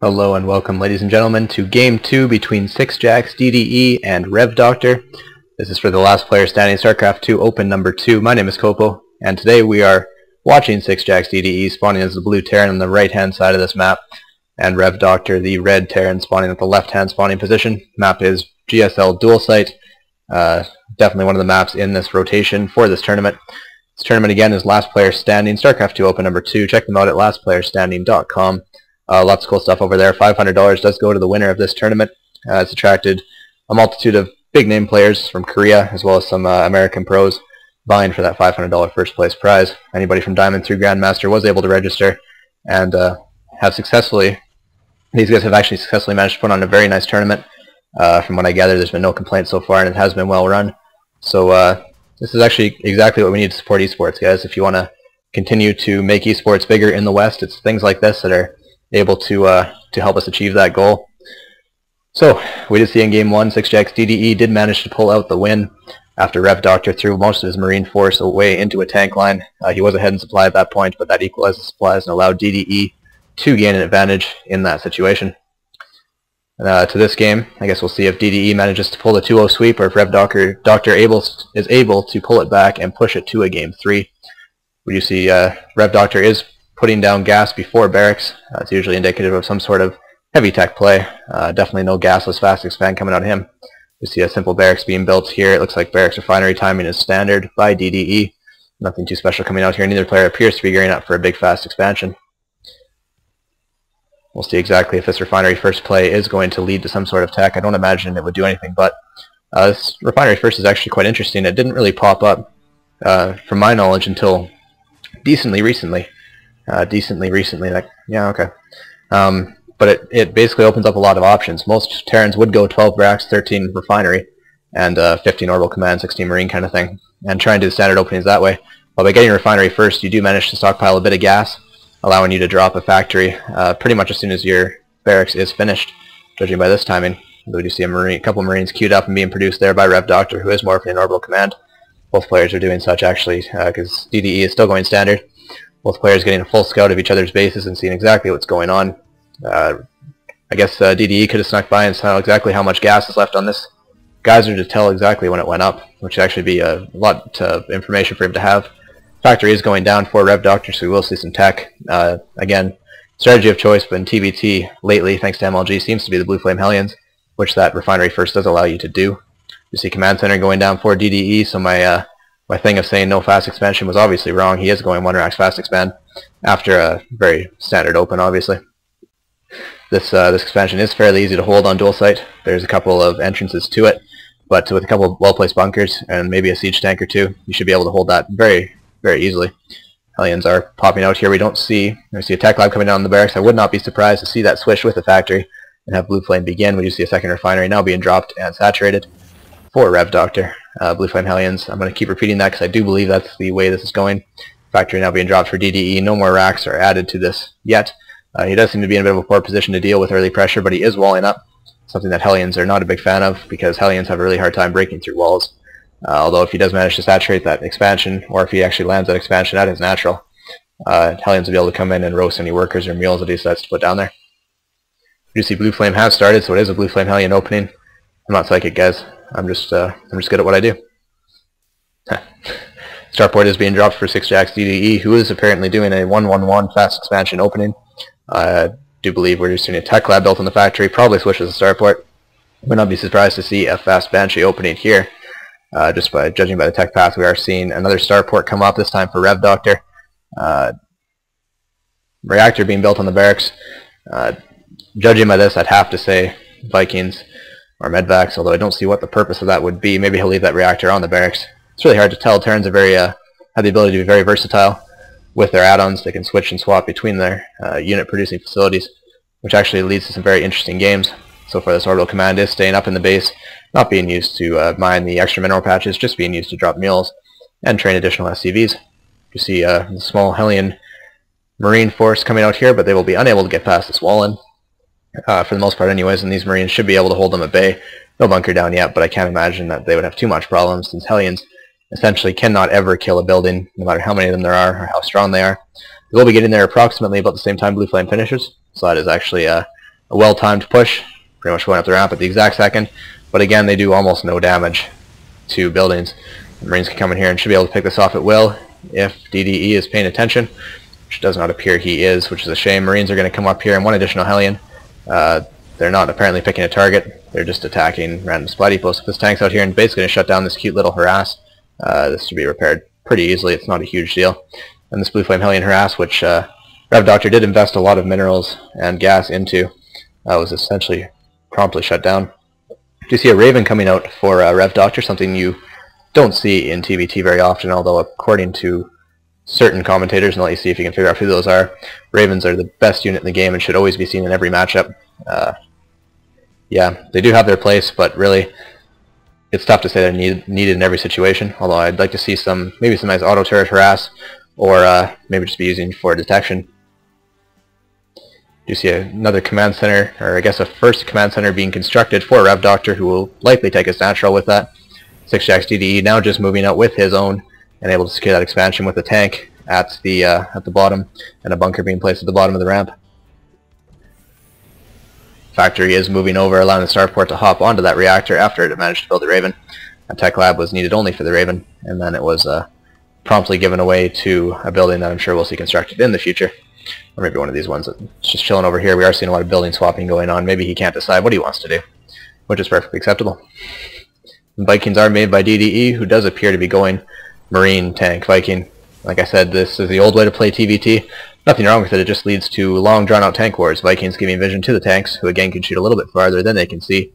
Hello and welcome, ladies and gentlemen, to Game 2 between sixjaxDDE and RevDoctor. This is for the last player standing StarCraft 2 Open number 2. My name is Copo, and today we are watching sixjaxDDE spawning as the blue Terran on the right-hand side of this map, and RevDoctor, the red Terran, spawning at the left-hand spawning position. Map is GSL Dual Site. Definitely one of the maps in this rotation for this tournament. This tournament, again, is last player standing StarCraft 2 Open number 2. Check them out at lastplayerstanding.com. Lots of cool stuff over there. $500 does go to the winner of this tournament. It's attracted a multitude of big-name players from Korea, as well as some American pros, vying for that $500 first-place prize. Anybody from Diamond through Grandmaster was able to register, and these guys have actually successfully managed to put on a very nice tournament. From what I gather, there's been no complaints so far, and it has been well run. So this is actually exactly what we need to support esports, guys. If you want to continue to make esports bigger in the West, it's things like this that are able to help us achieve that goal. So we did see in Game 1, sixjaxDDE did manage to pull out the win after RevDoctor threw most of his Marine force away into a tank line. He was ahead in supply at that point, but that equalized the supplies and allowed DDE to gain an advantage in that situation. To this game, I guess we'll see if DDE manages to pull the 2-0 sweep, or if RevDoctor is able to pull it back and push it to a Game 3. We do see RevDoctor is putting down gas before barracks. It's usually indicative of some sort of heavy tech play. Definitely no gasless fast expand coming out of him. We see a simple barracks being built here. It looks like barracks refinery timing is standard by DDE. Nothing too special coming out here. Neither player appears to be gearing up for a big fast expansion. We'll see exactly if this refinery first play is going to lead to some sort of tech. I don't imagine it would do anything, but this refinery first is actually quite interesting. It didn't really pop up, from my knowledge, until decently recently. But it basically opens up a lot of options. Most Terrans would go 12 barracks, 13 refinery, and 15 orbital command, 16 marine kind of thing, and try and do the standard openings that way. But by getting refinery first, you do manage to stockpile a bit of gas, allowing you to drop a factory pretty much as soon as your barracks is finished, judging by this timing. We do see a couple marines queued up and being produced there by RevDoctor, who is morphing in orbital command. Both players are doing such, actually, because DDE is still going standard. Both players getting a full scout of each other's bases and seeing exactly what's going on. I guess DDE could have snuck by and saw exactly how much gas is left on this geyser to tell exactly when it went up, which would actually be a lot of information for him to have. Factory is going down for RevDoctor, so we will see some tech. Again, strategy of choice, but in TBT lately, thanks to MLG, seems to be the Blue Flame Hellions, which that refinery first does allow you to do. You see command center going down for DDE, so my thing of saying no fast expansion was obviously wrong. He is going 1 racks fast expand after a very standard open, obviously. This expansion is fairly easy to hold on dual site. There's a couple of entrances to it, but with a couple of well-placed bunkers and maybe a siege tank or two, you should be able to hold that very, very easily. Hellions are popping out here. We see a tech lab coming down the barracks. I would not be surprised to see that swish with the factory and have Blue Flame begin. We do see a second refinery now being dropped and saturated for RevDoctor. Blue Flame Hellions. I'm going to keep repeating that because I do believe that's the way this is going. Factory now being dropped for DDE. No more racks are added to this yet. He does seem to be in a bit of a poor position to deal with early pressure, but he is walling up, something that Hellions are not a big fan of because Hellions have a really hard time breaking through walls. Although if he does manage to saturate that expansion, or if he actually lands that expansion at his natural, Hellions will be able to come in and roast any workers or mules that he decides to put down there. You see Blue Flame has started, so it is a Blue Flame Hellion opening. I'm not psychic, guys. I'm just good at what I do. Starport is being dropped for sixjaxDDE, who is apparently doing a 1-1-1 fast expansion opening. I do believe we're just seeing a tech lab built in the factory. Probably switches the starport. Would not be surprised to see a fast Banshee opening here. Just by judging by the tech path, we are seeing another starport come up, this time for RevDoctor. Reactor being built on the barracks. Judging by this, I'd have to say Vikings or medvacs, although I don't see what the purpose of that would be. Maybe he'll leave that reactor on the barracks. It's really hard to tell. Terrans are have the ability to be very versatile with their add-ons. They can switch and swap between their unit-producing facilities, which actually leads to some very interesting games. So far, this orbital command is staying up in the base, not being used to mine the extra mineral patches, just being used to drop mules and train additional SCVs. You see the small Hellion Marine force coming out here, but they will be unable to get past this wall in. For the most part anyways, and these Marines should be able to hold them at bay. No bunker down yet, but I can't imagine that they would have too much problems, since Hellions essentially cannot ever kill a building, no matter how many of them there are or how strong they are. They will be getting there approximately about the same time Blue Flame finishes, so that is actually a well-timed push, pretty much going up the ramp at the exact second. But again, they do almost no damage to buildings. The Marines can come in here and should be able to pick this off at will if DDE is paying attention, which does not appear he is, which is a shame. Marines are going to come up here and one additional Hellion. They're not apparently picking a target. They're just attacking random supply depots. This tank's out here and basically going to shut down this cute little harass. This should be repaired pretty easily. It's not a huge deal. And this Blue Flame Hellion harass, which RevDoctor did invest a lot of minerals and gas into, was essentially promptly shut down. You see a Raven coming out for RevDoctor, something you don't see in TVT very often, although according to certain commentators, and I'll let you see if you can figure out who those are, Ravens are the best unit in the game and should always be seen in every matchup. Yeah, they do have their place, but really it's tough to say they're needed in every situation, although I'd like to see maybe some nice auto turret harass, or maybe just be using for detection. You see another command center, or I guess a first command center being constructed for RevDoctor, who will likely take his natural with that. sixjaxDDE now just moving out with his own and able to secure that expansion with a tank at the bottom and a bunker being placed at the bottom of the ramp. Factory is moving over, allowing the starport to hop onto that reactor after it had managed to build the Raven. A tech lab was needed only for the Raven, and then it was promptly given away to a building that I'm sure we'll see constructed in the future. Or maybe one of these ones that's just chilling over here. We are seeing a lot of building swapping going on. Maybe he can't decide what he wants to do, which is perfectly acceptable. And Vikings are made by DDE, who does appear to be going Marine Tank Viking. Like I said, this is the old way to play TVT. Nothing wrong with it, it just leads to long drawn out tank wars. Vikings giving vision to the tanks, who again can shoot a little bit farther than they can see.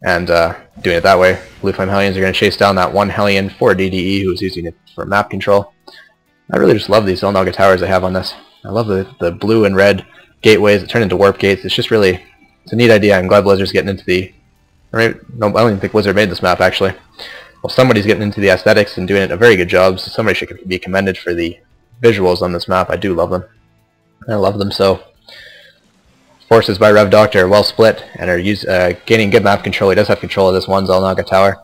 And doing it that way, Blue Flame Hellions are going to chase down that one Hellion for DDE, who's using it for map control. I really just love these Zelnaga towers they have on this. I love the blue and red gateways that turn into warp gates. It's just really, it's a neat idea. I'm glad Blizzard's getting into the... No, I don't even think Blizzard made this map, actually. Well, somebody's getting into the aesthetics and doing it a very good job, so somebody should be commended for the visuals on this map. I do love them. I love them so. Forces by RevDoctor are well split and are gaining good map control. He does have control of this one Zelnaga tower,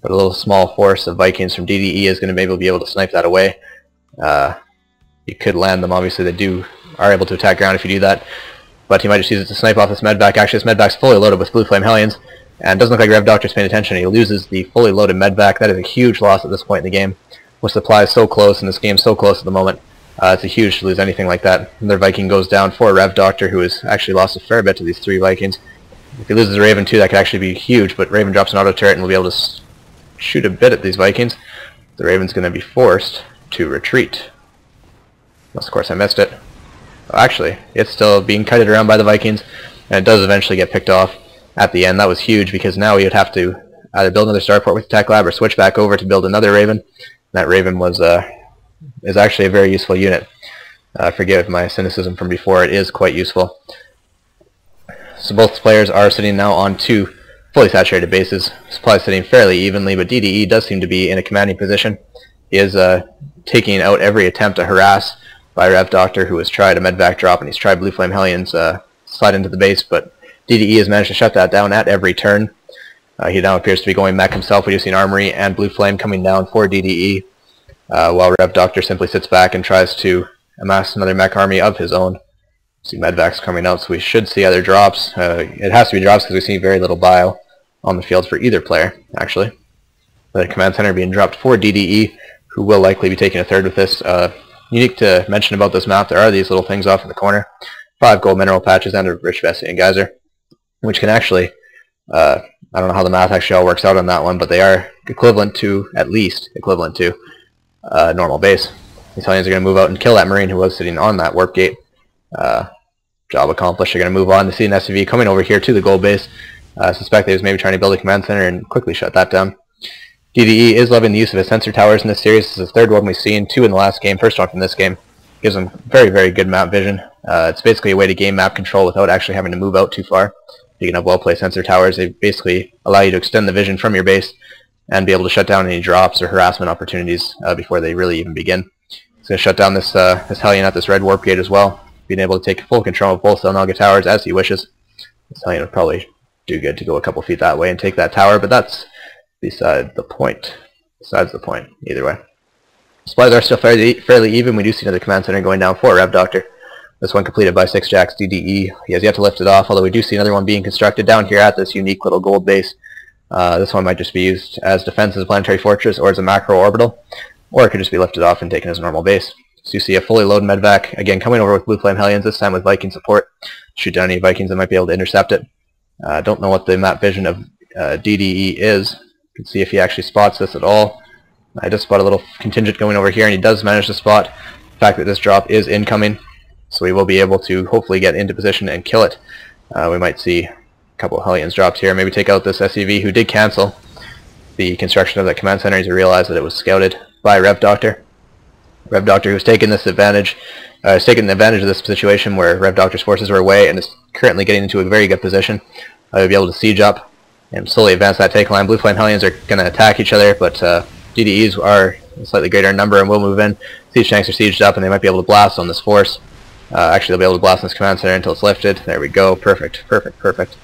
but a little small force of Vikings from DDE is going to maybe be able to snipe that away. You could land them, obviously they are able to attack ground if you do that, but he might just use it to snipe off this medvac. Actually, this medvac's fully loaded with Blue Flame Hellions, and it doesn't look like RevDoctor's paying attention. He loses the fully loaded medvac. That is a huge loss at this point in the game, with supplies so close and this game so close at the moment. It's a huge to lose anything like that. Another Viking goes down for RevDoctor, who has actually lost a fair bit to these three Vikings. If he loses a Raven too, that could actually be huge, but Raven drops an auto turret and will be able to shoot a bit at these Vikings. The Raven's going to be forced to retreat. Unless, of course, I missed it. Oh, actually, it's still being kited around by the Vikings, and it does eventually get picked off at the end. That was huge, because now we would have to either build another starport with the tech lab or switch back over to build another Raven. That Raven is actually a very useful unit. Forgive my cynicism from before, it is quite useful. So both players are sitting now on two fully saturated bases. Supplies sitting fairly evenly, but DDE does seem to be in a commanding position. He is taking out every attempt to harass by RevDoctor, who has tried a medvac drop, and he's tried Blue Flame Hellions slide into the base, but DDE has managed to shut that down at every turn. He now appears to be going mech himself. We do see an armory and Blue Flame coming down for DDE, while RevDoctor simply sits back and tries to amass another mech army of his own. See medvacs coming out, so we should see other drops. It has to be drops because we see very little bio on the field for either player, actually. The command center being dropped for DDE, who will likely be taking a third with this. Unique to mention about this map, there are these little things off in the corner. 5 gold mineral patches and a rich Vestian geyser, which can actually, I don't know how the math actually all works out on that one, but they are equivalent to, at least equivalent to, normal base. These Hellions are going to move out and kill that Marine who was sitting on that warp gate. Job accomplished. They're going to move on to see an SCV coming over here to the gold base. I suspect they was maybe trying to build a command center and quickly shut that down. DDE is loving the use of his sensor towers in this series. This is the third one we've seen, 2 in the last game, first one from this game. Gives them very, very good map vision. It's basically a way to gain map control without actually having to move out too far. You can have well-placed sensor towers. They basically allow you to extend the vision from your base and be able to shut down any drops or harassment opportunities before they really even begin. It's going to shut down this Hellion at this red warp gate as well, being able to take full control of both Zelnaga towers as he wishes. This Hellion would probably do good to go a couple feet that way and take that tower, but that's beside the point. Besides the point, either way. Supplies are still fairly even. We do see another command center going down for RevDoctor. This one completed by sixjaxDDE. He has yet to lift it off, although we do see another one being constructed down here at this unique little gold base. This one might just be used as defense as a planetary fortress or as a macro orbital, or it could just be lifted off and taken as a normal base. So you see a fully loaded medvac, again coming over with Blue Flame Hellions, this time with Viking support. Shoot down any Vikings that might be able to intercept it. Don't know what the map vision of DDE is. You can see if he actually spots this at all. I just spot a little contingent going over here, and he does manage to spot the fact that this drop is incoming. So we will be able to hopefully get into position and kill it. We might see a couple of Hellions dropped here. Maybe take out this SCV who did cancel the construction of that command center as he realized that it was scouted by RevDoctor. RevDoctor, who's taken this advantage, has taken advantage of this situation where RevDoctor's forces were away and is currently getting into a very good position. He'll be able to siege up and slowly advance that take line. Blue Flame Hellions are going to attack each other, but DDEs are a slightly greater number and will move in. Siege tanks are sieged up and they might be able to blast on this force. Actually, they'll be able to blast on this command center until it's lifted. There we go. Perfect, perfect, perfect.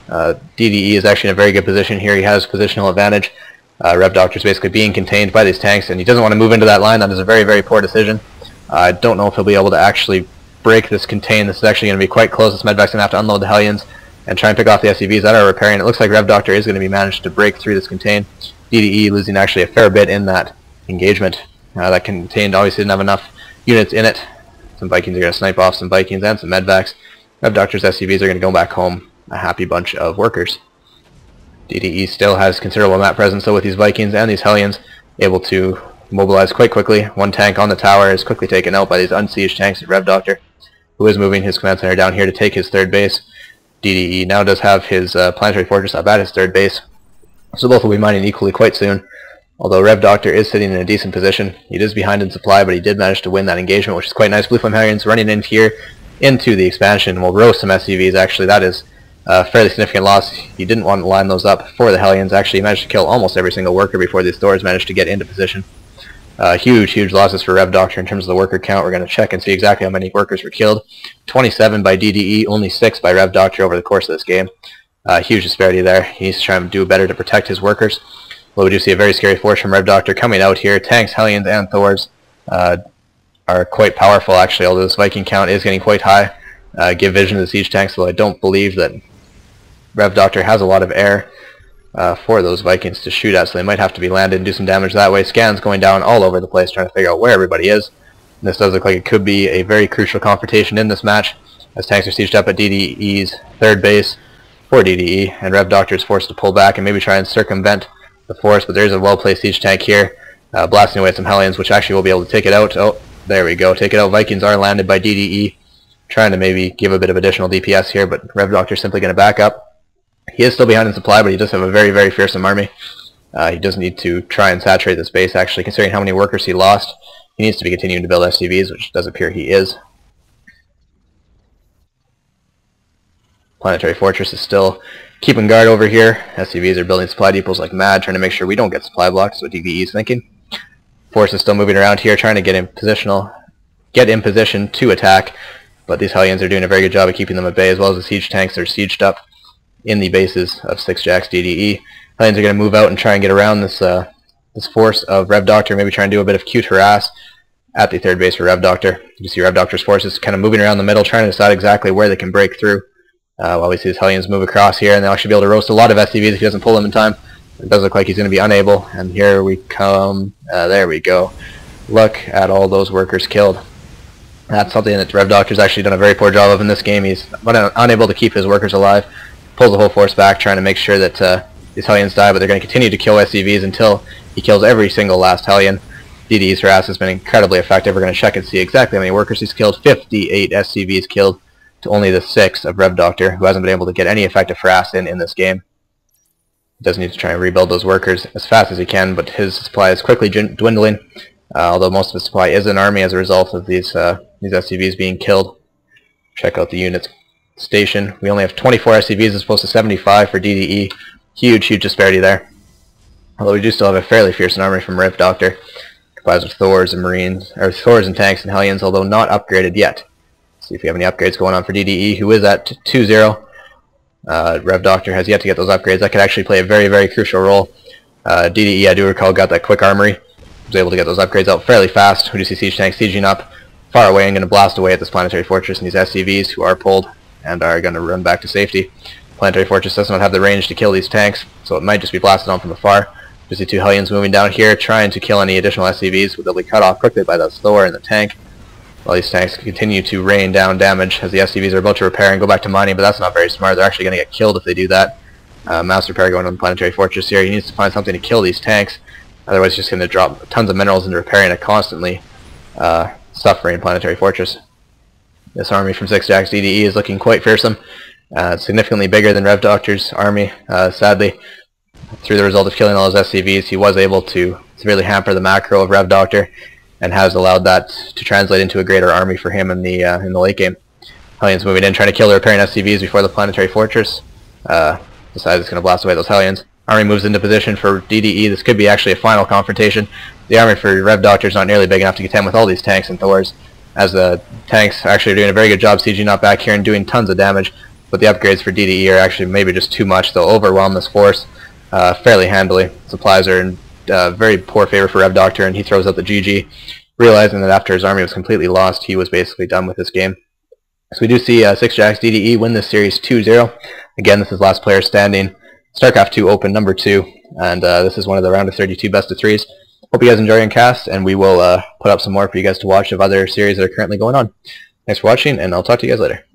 DDE is actually in a very good position here. He has positional advantage. RevDoctor is basically being contained by these tanks, and he doesn't want to move into that line. That is a very, very poor decision. I don't know if he'll be able to actually break this contain. This is actually going to be quite close. This medvac's going to have to unload the Hellions and try and pick off the SCVs that are repairing. It looks like RevDoctor is going to be managed to break through this contain. DDE losing actually a fair bit in that engagement. That contained obviously didn't have enough units in it. Some Vikings are going to snipe off some Vikings and some medvacs. RevDoctor's SCVs are going to go back home, a happy bunch of workers. DDE still has considerable map presence though with these Vikings and these Hellions, able to mobilize quite quickly. One tank on the tower is quickly taken out by these unsieged tanks at RevDoctor, who is moving his command center down here to take his third base. DDE now does have his planetary fortress up at his third base, so both will be mining equally quite soon. Although RevDoctor is sitting in a decent position, he is behind in supply, but he did manage to win that engagement, which is quite nice. Blue Flame Hellions running in here into the expansion will roast some SCVs. Actually, that is a fairly significant loss. He didn't want to line those up for the Hellions. Actually, he managed to kill almost every single worker before these Thors managed to get into position. Huge, huge losses for RevDoctor in terms of the worker count. We're going to check and see exactly how many workers were killed. 27 by DDE, only 6 by RevDoctor over the course of this game. Huge disparity there. He needs to try and do better to protect his workers. Well, we do see a very scary force from RevDoctor coming out here. Tanks, Hellions, and Thors are quite powerful, actually, although this Viking count is getting quite high. Give vision to the siege tanks, though I don't believe that RevDoctor has a lot of air for those Vikings to shoot at, so they might have to be landed and do some damage that way. Scans going down all over the place, trying to figure out where everybody is. And this does look like it could be a very crucial confrontation in this match, as tanks are sieged up at DDE's third base for DDE, and RevDoctor is forced to pull back and maybe try and circumvent the force, but there's a well-placed siege tank here, blasting away at some Hellions, which actually will be able to take it out. Oh, there we go, take it out. Vikings are landed by DDE, trying to maybe give a bit of additional DPS here, but RevDoctor is simply going to back up. He is still behind in supply, but he does have a very, very fearsome army. He does need to try and saturate this base, actually, considering how many workers he lost. He needs to be continuing to build SCVs, which does appear he is. Planetary Fortress is still keeping guard over here. SCVs are building supply depots like mad, trying to make sure we don't get supply blocked. That's what DDE is thinking. Force is still moving around here, trying to get in position to attack, but these Hellions are doing a very good job of keeping them at bay, as well as the siege tanks that are sieged up in the bases of sixjaxDDE. Hellions are going to move out and try and get around this this force of RevDoctor, maybe try and do a bit of cute harass at the third base for RevDoctor. You see RevDoctor's forces kind of moving around the middle, trying to decide exactly where they can break through. While we see his Hellions move across here, and they'll actually be able to roast a lot of SCVs if he doesn't pull them in time. It does look like he's going to be unable, and here we come. There we go. Look at all those workers killed. That's something that RevDoctor's actually done a very poor job of in this game. He's unable to keep his workers alive. Pulls the whole force back, trying to make sure that these Hellions die, but they're going to continue to kill SCVs until he kills every single last Hellion. DDE's harass has been incredibly effective. We're going to check and see exactly how many workers he's killed. 58 SCVs killed to only the 6 of RevDoctor, who hasn't been able to get any effective harass in this game. He does need to try and rebuild those workers as fast as he can, but his supply is quickly dwindling, although most of his supply is an army as a result of these SCVs being killed. Check out the units station. We only have 24 SCVs as opposed to 75 for DDE. Huge, huge disparity there. Although we do still have a fairly fearsome army from RevDoctor, comprised of Thors and Marines, or Thors and tanks and Hellions, although not upgraded yet. See if we have any upgrades going on for DDE, who is at 2-0. RevDoctor has yet to get those upgrades. That could actually play a very, very crucial role. DDE, I do recall, got that quick armory. Was able to get those upgrades out fairly fast. We do see siege tanks sieging up far away and going to blast away at this planetary fortress, and these SCVs who are pulled and are going to run back to safety. Planetary fortress does not have the range to kill these tanks, so it might just be blasted on from afar. You see two Hellions moving down here, trying to kill any additional SCVs, but they'll be cut off quickly by the Thor and the tank. While these tanks continue to rain down damage as the SCVs are about to repair and go back to mining, but that's not very smart. They're actually going to get killed if they do that. Mass repair going on the planetary fortress here. He needs to find something to kill these tanks, otherwise he's just going to drop tons of minerals into repairing a constantly suffering planetary fortress. This army from sixjaxDDE is looking quite fearsome. Significantly bigger than RevDoctor's army. Sadly, through the result of killing all his SCVs, he was able to severely hamper the macro of RevDoctor, and has allowed that to translate into a greater army for him in the late game. Hellions moving in, trying to kill the repairing SCVs before the planetary fortress. Decides it's going to blast away those Hellions. Army moves into position for DDE. This could be actually a final confrontation. The army for RevDoctor is not nearly big enough to contend with all these tanks and Thors, as the tanks actually are doing a very good job sieging up back here and doing tons of damage, but the upgrades for DDE are actually maybe just too much. They'll overwhelm this force fairly handily. Supplies are in very poor favor for RevDoctor, and he throws out the GG, realizing that after his army was completely lost, he was basically done with this game. So we do see sixjaxDDE win this series 2-0. Again, this is last player standing, StarCraft 2 Open number 2, and this is one of the round of 32 best of 3s. Hope you guys enjoy your cast, and we will put up some more for you guys to watch of other series that are currently going on. Thanks for watching, and I'll talk to you guys later.